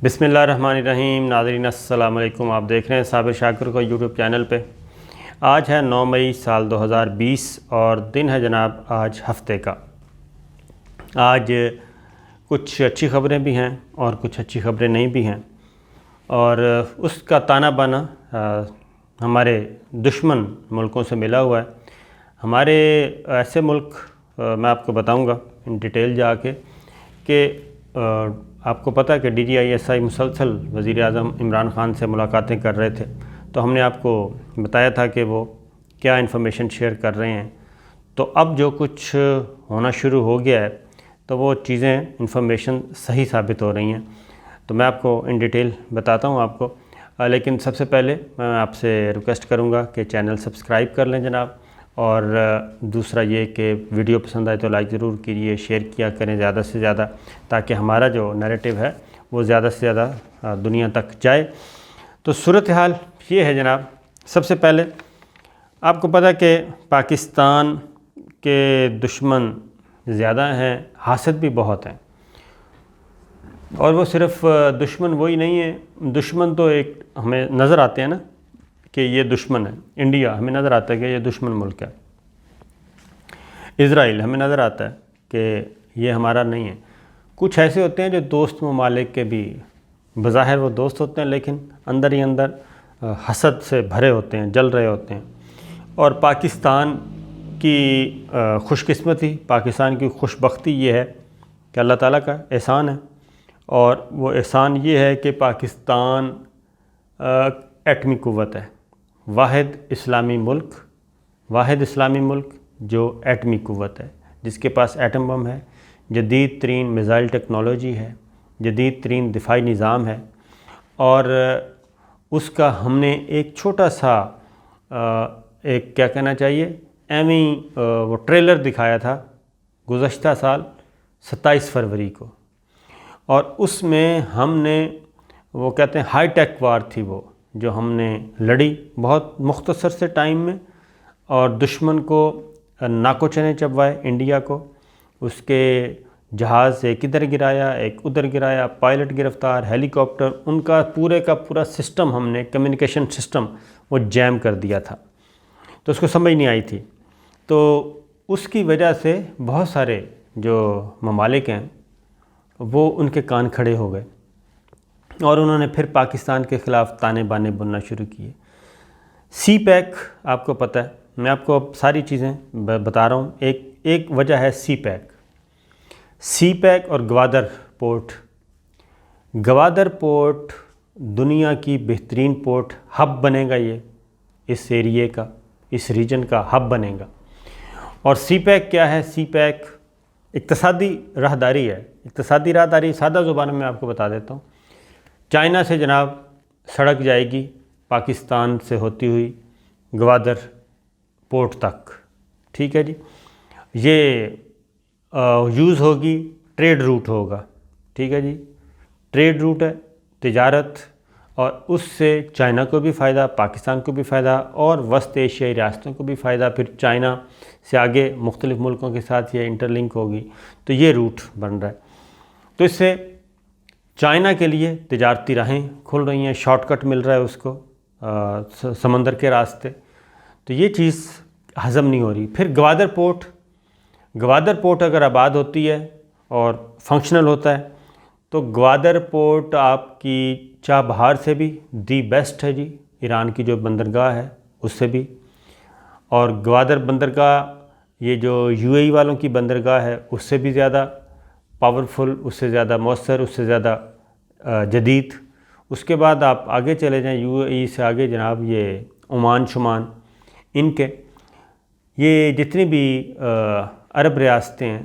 بسم اللہ الرحمن الرحیم۔ ناظرین السلام علیکم، آپ دیکھ رہے ہیں صابر شاکر کو یوٹیوب چینل پہ۔ آج ہے 9 مئی سال 2020 اور دن ہے جناب آج ہفتے کا۔ آج کچھ اچھی خبریں بھی ہیں اور کچھ اچھی خبریں نہیں بھی ہیں، اور اس کا تانا بانا ہمارے دشمن ملکوں سے ملا ہوا ہے۔ ہمارے ایسے ملک میں آپ کو بتاؤں گا ان ڈیٹیل جا کے کہ آپ کو پتہ ہے کہ DGISI مسلسل وزیر اعظم عمران خان سے ملاقاتیں کر رہے تھے، تو ہم نے آپ کو بتایا تھا کہ وہ کیا انفارمیشن شیئر کر رہے ہیں۔ تو اب جو کچھ ہونا شروع ہو گیا ہے تو وہ چیزیں انفارمیشن صحیح ثابت ہو رہی ہیں، تو میں آپ کو ان ڈیٹیل بتاتا ہوں آپ کو۔ لیکن سب سے پہلے میں آپ سے ریکویسٹ کروں گا کہ چینل سبسکرائب کر لیں جناب، اور دوسرا یہ کہ ویڈیو پسند آئے تو لائک ضرور کیجیے، شیئر کیا کریں زیادہ سے زیادہ، تاکہ ہمارا جو نیریٹو ہے وہ زیادہ سے زیادہ دنیا تک جائے۔ تو صورتحال یہ ہے جناب، سب سے پہلے آپ کو پتہ کہ پاکستان کے دشمن زیادہ ہیں، حاسد بھی بہت ہیں، اور وہ صرف دشمن وہی نہیں ہیں، دشمن تو ایک ہمیں نظر آتے ہیں نا کہ یہ دشمن ہے۔ انڈیا ہمیں نظر آتا ہے کہ یہ دشمن ملک ہے، اسرائیل ہمیں نظر آتا ہے کہ یہ ہمارا نہیں ہے۔ کچھ ایسے ہوتے ہیں جو دوست ممالک کے بھی بظاہر وہ دوست ہوتے ہیں، لیکن اندر ہی اندر حسد سے بھرے ہوتے ہیں، جل رہے ہوتے ہیں۔ اور پاکستان کی خوش قسمتی، پاکستان کی خوش بختی یہ ہے کہ اللہ تعالیٰ کا احسان ہے، اور وہ احسان یہ ہے کہ پاکستان ایٹمی قوت ہے، واحد اسلامی ملک جو ایٹمی قوت ہے، جس کے پاس ایٹم بم ہے، جدید ترین میزائل ٹیکنالوجی ہے، جدید ترین دفاعی نظام ہے، اور اس کا ہم نے ایک چھوٹا سا ایک کیا کہنا چاہیے وہ ٹریلر دکھایا تھا گزشتہ سال 27 فروری کو، اور اس میں ہم نے وہ کہتے ہیں ہائی ٹیک وار تھی وہ جو ہم نے لڑی بہت مختصر سے ٹائم میں، اور دشمن کو ناکو چنے چبوائے، انڈیا کو، اس کے جہاز ایک ادھر گرایا ایک ادھر گرایا، پائلٹ گرفتار، ہیلی کاپٹر، ان کا پورا سسٹم ہم نے کمیونیکیشن سسٹم وہ جیم کر دیا تھا، تو اس کو سمجھ نہیں آئی تھی۔ تو اس کی وجہ سے بہت سارے جو ممالک ہیں وہ ان کے کان کھڑے ہو گئے، اور انہوں نے پھر پاکستان کے خلاف تانے بانے بننا شروع کیے۔ سی پیک آپ کو پتہ ہے، میں آپ کو اب ساری چیزیں بتا رہا ہوں۔ ایک وجہ ہے سی پیک اور گوادر پورٹ دنیا کی بہترین پورٹ ہب بنے گا، یہ اس ایریے کا، اس ریجن کا ہب بنے گا۔ اور سی پیک کیا ہے؟ سی پیک اقتصادی راہداری ہے، اقتصادی راہداری سادہ زبان میں آپ کو بتا دیتا ہوں۔ چائنا سے جناب سڑک جائے گی پاکستان سے ہوتی ہوئی گوادر پورٹ تک، ٹھیک ہے جی، یہ یوز ہوگی، ٹریڈ روٹ ہوگا، ٹھیک ہے جی، ٹریڈ روٹ ہے، تجارت، اور اس سے چائنا کو بھی فائدہ، پاکستان کو بھی فائدہ، اور وسط ایشیائی ریاستوں کو بھی فائدہ، پھر چائنا سے آگے مختلف ملکوں کے ساتھ یہ انٹر لنک ہوگی، تو یہ روٹ بن رہا ہے۔ تو اس سے چائنا کے لیے تجارتی راہیں کھل رہی ہیں، شارٹ کٹ مل رہا ہے اس کو سمندر کے راستے، تو یہ چیز ہضم نہیں ہو رہی۔ پھر گوادر پورٹ اگر آباد ہوتی ہے اور فنکشنل ہوتا ہے تو گوادر پورٹ آپ کی چابہار سے بھی دی بیسٹ ہے جی، ایران کی جو بندرگاہ ہے اس سے بھی، اور گوادر بندرگاہ یہ جو UAE والوں کی بندرگاہ ہے اس سے بھی زیادہ پاورفل، اس سے زیادہ مؤثر، اس سے زیادہ جدید۔ اس کے بعد آپ آگے چلے جائیں، UAE سے آگے جناب یہ عمان شمان، ان کے یہ جتنی بھی عرب ریاستیں ہیں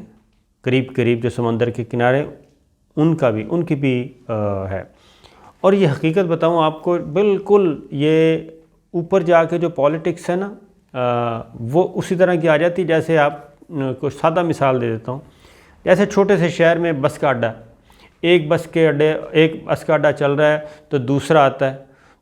قریب جو سمندر کے کنارے، ان کی بھی ہے۔ اور یہ حقیقت بتاؤں آپ کو، بالکل یہ اوپر جا کے جو پالیٹکس ہے نا وہ اسی طرح کی آ جاتی، جیسے آپ کو سادہ مثال دے دیتا ہوں، جیسے چھوٹے سے شہر میں بس کا اڈہ، ایک بس کا اڈہ چل رہا ہے تو دوسرا آتا ہے،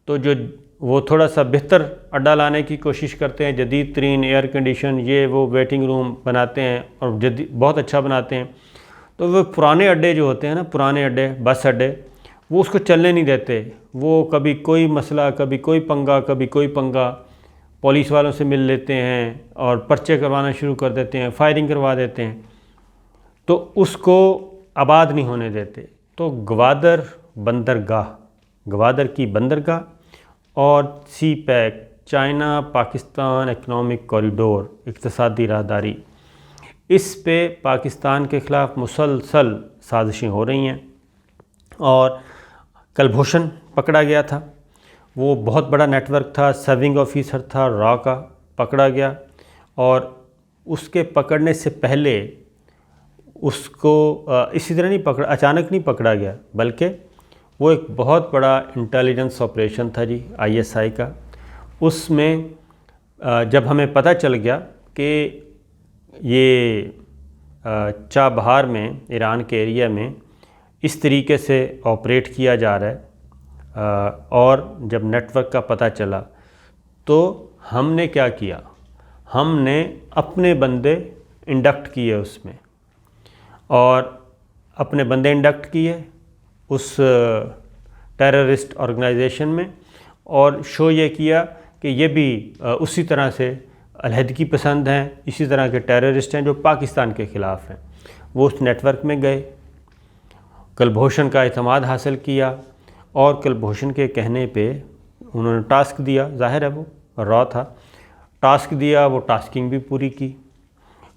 تو جو وہ تھوڑا سا بہتر اڈہ لانے کی کوشش کرتے ہیں، جدید ترین ایئر کنڈیشن، یہ وہ ویٹنگ روم بناتے ہیں اور بہت اچھا بناتے ہیں۔ تو وہ پرانے اڈے جو ہوتے ہیں نا، پرانے اڈے، بس اڈے، وہ اس کو چلنے نہیں دیتے. وہ کبھی کوئی مسئلہ، کبھی کوئی پنگا، کبھی کوئی پنگا، پولیس والوں سے مل لیتے ہیں اور پرچے کروانا شروع کر دیتے ہیں، فائرنگ کروا دیتے ہیں، تو اس کو آباد نہیں ہونے دیتے. تو گوادر بندرگاہ، گوادر کی بندرگاہ اور CPEC, China Pakistan Economic Corridor, اقتصادی راہداری، اس پہ پاکستان کے خلاف مسلسل سازشیں ہو رہی ہیں. اور کلبھوشن پکڑا گیا تھا، وہ بہت بڑا نیٹ ورک تھا، سرونگ آفیسر تھا را کا، پکڑا گیا. اور اس کے پکڑنے سے پہلے اس کو اسی طرح نہیں پکڑا، اچانک نہیں پکڑا گیا، بلکہ وہ ایک بہت بڑا انٹیلیجنس آپریشن تھا جی ISI کا. اس میں جب ہمیں پتہ چل گیا کہ یہ چابہار میں، ایران کے ایریا میں اس طریقے سے آپریٹ کیا جا رہا ہے، اور جب نیٹ ورک کا پتہ چلا تو ہم نے کیا کیا، ہم نے اپنے بندے انڈکٹ کیے اس میں، اور اپنے بندے انڈکٹ کیے اس ٹیررسٹ آرگنائزیشن میں، اور شو یہ کیا کہ یہ بھی اسی طرح سے علیحدگی پسند ہیں، اسی طرح کے ٹیررسٹ ہیں جو پاکستان کے خلاف ہیں. وہ اس نیٹ ورک میں گئے، کلبھوشن کا اعتماد حاصل کیا، اور کلبھوشن کے کہنے پہ انہوں نے ٹاسک دیا، ظاہر ہے وہ را تھا، ٹاسک دیا، وہ ٹاسکنگ بھی پوری کی،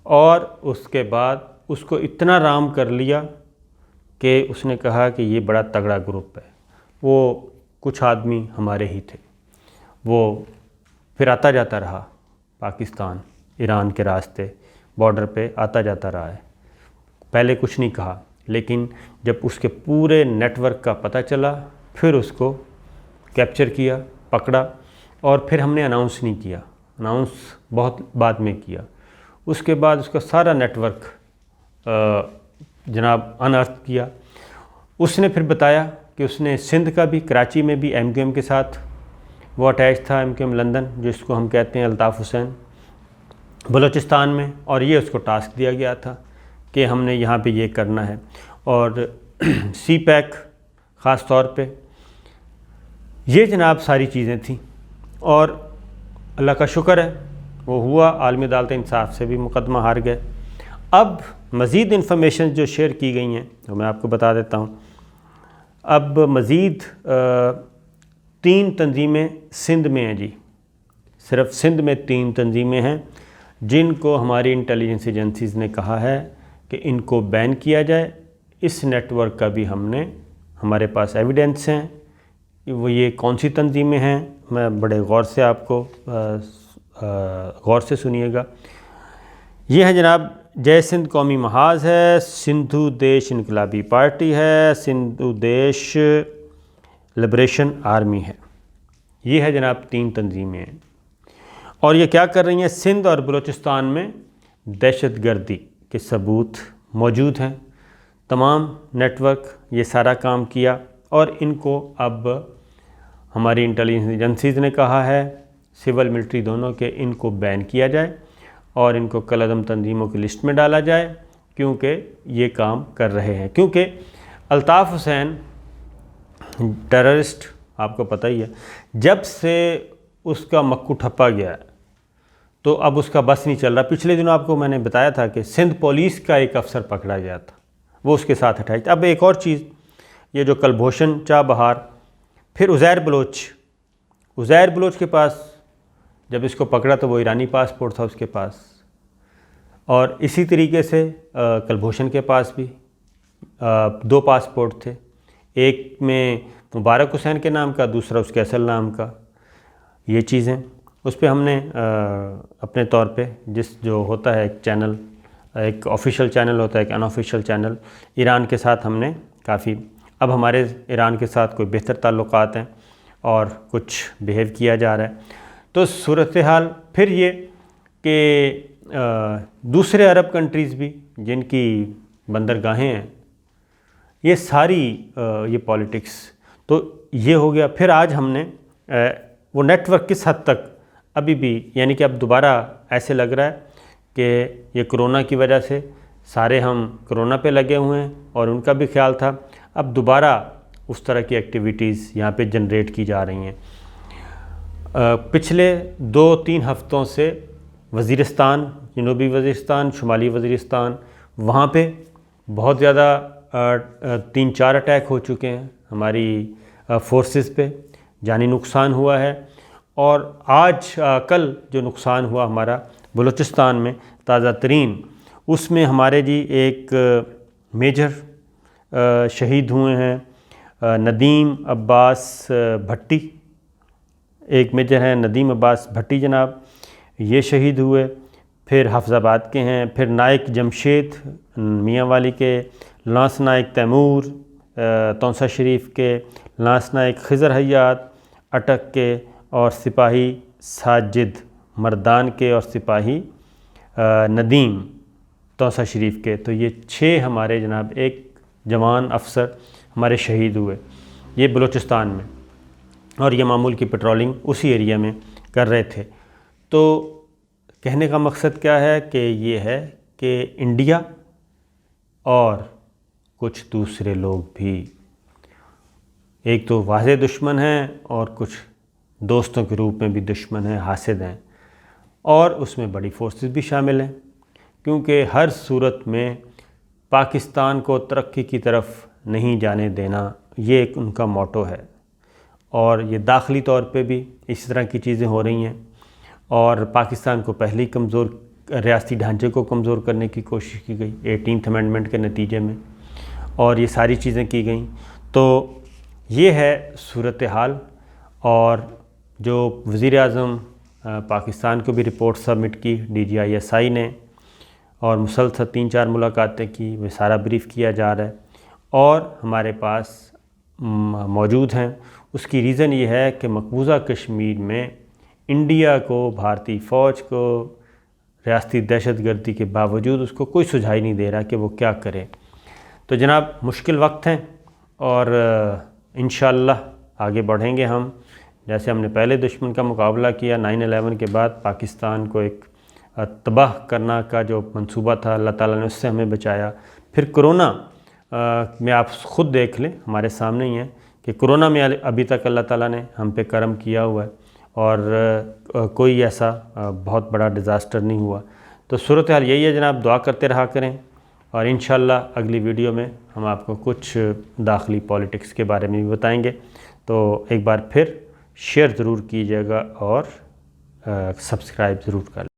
اور اس کے بعد اس کو اتنا رام کر لیا کہ اس نے کہا کہ یہ بڑا تگڑا گروپ ہے. وہ کچھ آدمی ہمارے ہی تھے. وہ پھر آتا جاتا رہا پاکستان، ایران کے راستے، بارڈر پہ آتا جاتا رہا ہے. پہلے کچھ نہیں کہا، لیکن جب اس کے پورے نیٹ ورک کا پتہ چلا، پھر اس کو کیپچر کیا، پکڑا، اور پھر ہم نے اناؤنس نہیں کیا، اناؤنس بہت بعد میں کیا. اس کے بعد اس کا سارا نیٹ ورک جناب انرتھ کیا. اس نے پھر بتایا کہ اس نے سندھ کا بھی، کراچی میں بھی MQM کے ساتھ وہ اٹیچ تھا، MQM لندن جس کو ہم کہتے ہیں، الطاف حسین، بلوچستان میں، اور یہ اس کو ٹاسک دیا گیا تھا کہ ہم نے یہاں پہ یہ کرنا ہے. اور سی پیک خاص طور پہ، یہ جناب ساری چیزیں تھیں. اور اللہ کا شکر ہے وہ ہوا، عالمی عدالت انصاف سے بھی مقدمہ ہار گئے. اب مزید انفارمیشن جو شیئر کی گئی ہیں وہ میں آپ کو بتا دیتا ہوں. اب مزید 3 تنظیمیں سندھ میں ہیں جی، صرف سندھ میں 3 تنظیمیں ہیں جن کو ہماری انٹیلیجنس ایجنسیز نے کہا ہے کہ ان کو بین کیا جائے. اس نیٹ ورک کا بھی ہمارے پاس ایویڈنس ہیں. وہ یہ کون سی تنظیمیں ہیں، میں بڑے غور سے آپ کو غور سے سنیے گا. یہ ہے جناب، جے سندھ قومی محاذ ہے، سندھو دیش انقلابی پارٹی ہے، سندھو دیش لبریشن آرمی ہے. یہ ہے جناب 3 تنظیمیں ہیں، اور یہ کیا کر رہی ہیں، سندھ اور بلوچستان میں دہشت گردی کے ثبوت موجود ہیں. تمام نیٹ ورک یہ سارا کام کیا، اور ان کو اب ہماری انٹیلیجنس ایجنسیز نے کہا ہے، سول ملٹری دونوں کے، ان کو بین کیا جائے اور ان کو کالعدم تنظیموں کی لسٹ میں ڈالا جائے، کیونکہ یہ کام کر رہے ہیں. کیونکہ الطاف حسین ٹیررسٹ، آپ کو پتہ ہی ہے، جب سے اس کا مکو ٹھپا گیا ہے تو اب اس کا بس نہیں چل رہا. پچھلے دنوں آپ کو میں نے بتایا تھا کہ سندھ پولیس کا ایک افسر پکڑا گیا تھا، وہ اس کے ساتھ اٹیچ. اب ایک اور چیز، یہ جو کلبھوشن، چابہار، پھر عزیر بلوچ کے پاس جب اس کو پکڑا تو وہ ایرانی پاسپورٹ تھا اس کے پاس، اور اسی طریقے سے کلبھوشن کے پاس بھی 2 پاسپورٹ تھے، ایک میں مبارک حسین کے نام کا، دوسرا اس کے اصل نام کا. یہ چیزیں اس پہ ہم نے اپنے طور پہ، جو ہوتا ہے ایک چینل، ایک آفیشیل چینل ہوتا ہے، ایک ان آفیشیل چینل، ایران کے ساتھ ہم نے کافی، اب ہمارے ایران کے ساتھ کوئی بہتر تعلقات ہیں اور کچھ بیہیو کیا جا رہا ہے. تو صورتحال پھر یہ کہ دوسرے عرب کنٹریز بھی جن کی بندرگاہیں ہیں، یہ ساری یہ پالیٹکس، تو یہ ہو گیا. پھر آج ہم نے وہ نیٹ ورک کس حد تک ابھی بھی، یعنی کہ اب دوبارہ ایسے لگ رہا ہے کہ یہ کرونا کی وجہ سے سارے ہم کرونا پہ لگے ہوئے ہیں، اور ان کا بھی خیال تھا اب دوبارہ اس طرح کی ایکٹیویٹیز یہاں پہ جنریٹ کی جا رہی ہیں۔ پچھلے 2-3 ہفتوں سے وزیرستان، جنوبی وزیرستان، شمالی وزیرستان، وہاں پہ بہت زیادہ 3-4 اٹیک ہو چکے ہیں ہماری فورسز پہ، جانی نقصان ہوا ہے۔ اور آج کل جو نقصان ہوا ہمارا بلوچستان میں تازہ ترین، اس میں ہمارے جی ایک میجر شہید ہوئے ہیں، ندیم عباس بھٹی، ایک میجر ہیں ندیم عباس بھٹی جناب، یہ شہید ہوئے۔ پھر حافظ آباد کے ہیں، پھر نائک جمشید میاں والی کے، لانس نائک تیمور تونسا شریف کے، لانس نائک خضر حیات اٹک کے، اور سپاہی ساجد مردان کے، اور سپاہی ندیم تونسا شریف کے۔ تو یہ 6 ہمارے جناب ایک جوان افسر ہمارے شہید ہوئے، یہ بلوچستان میں، اور یہ معمول کی پیٹرولنگ اسی ایریا میں کر رہے تھے۔ تو کہنے کا مقصد کیا ہے کہ یہ ہے کہ انڈیا اور کچھ دوسرے لوگ بھی ایک تو واضح دشمن ہیں اور کچھ دوستوں کے روپ میں بھی دشمن ہیں، حاسد ہیں، اور اس میں بڑی فورسز بھی شامل ہیں، کیونکہ ہر صورت میں پاکستان کو ترقی کی طرف نہیں جانے دینا، یہ ایک ان کا موٹو ہے۔ اور یہ داخلی طور پہ بھی اسی طرح کی چیزیں ہو رہی ہیں، اور پاکستان کو پہلے ہی کمزور، ریاستی ڈھانچے کو کمزور کرنے کی کوشش کی گئی 18th امینڈمنٹ کے نتیجے میں، اور یہ ساری چیزیں کی گئیں۔ تو یہ ہے صورتحال۔ اور جو وزیر اعظم پاکستان کو بھی رپورٹ سبمٹ کی DGISI نے، اور مسلسل 3-4 ملاقاتیں کی، وہ سارا بریف کیا جا رہا ہے، اور ہمارے پاس موجود ہیں۔ اس کی ریزن یہ ہے کہ مقبوضہ کشمیر میں انڈیا کو، بھارتی فوج کو ریاستی دہشت گردی کے باوجود اس کو کوئی سجھائی نہیں دے رہا کہ وہ کیا کرے۔ تو جناب مشکل وقت ہیں، اور انشاءاللہ آگے بڑھیں گے ہم، جیسے ہم نے پہلے دشمن کا مقابلہ کیا 9/11 کے بعد، پاکستان کو ایک تباہ کرنا کا جو منصوبہ تھا، اللہ تعالیٰ نے اس سے ہمیں بچایا۔ پھر کرونا میں آپ خود دیکھ لیں، ہمارے سامنے ہی ہے کہ کرونا میں ابھی تک اللہ تعالیٰ نے ہم پہ کرم کیا ہوا ہے، اور کوئی ایسا بہت بڑا ڈیزاسٹر نہیں ہوا۔ تو صورتحال یہی ہے جناب، دعا کرتے رہا کریں، اور انشاءاللہ اگلی ویڈیو میں ہم آپ کو کچھ داخلی پولیٹکس کے بارے میں بھی بتائیں گے۔ تو ایک بار پھر شیئر ضرور کیجیے گا، اور سبسکرائب ضرور کر لیں۔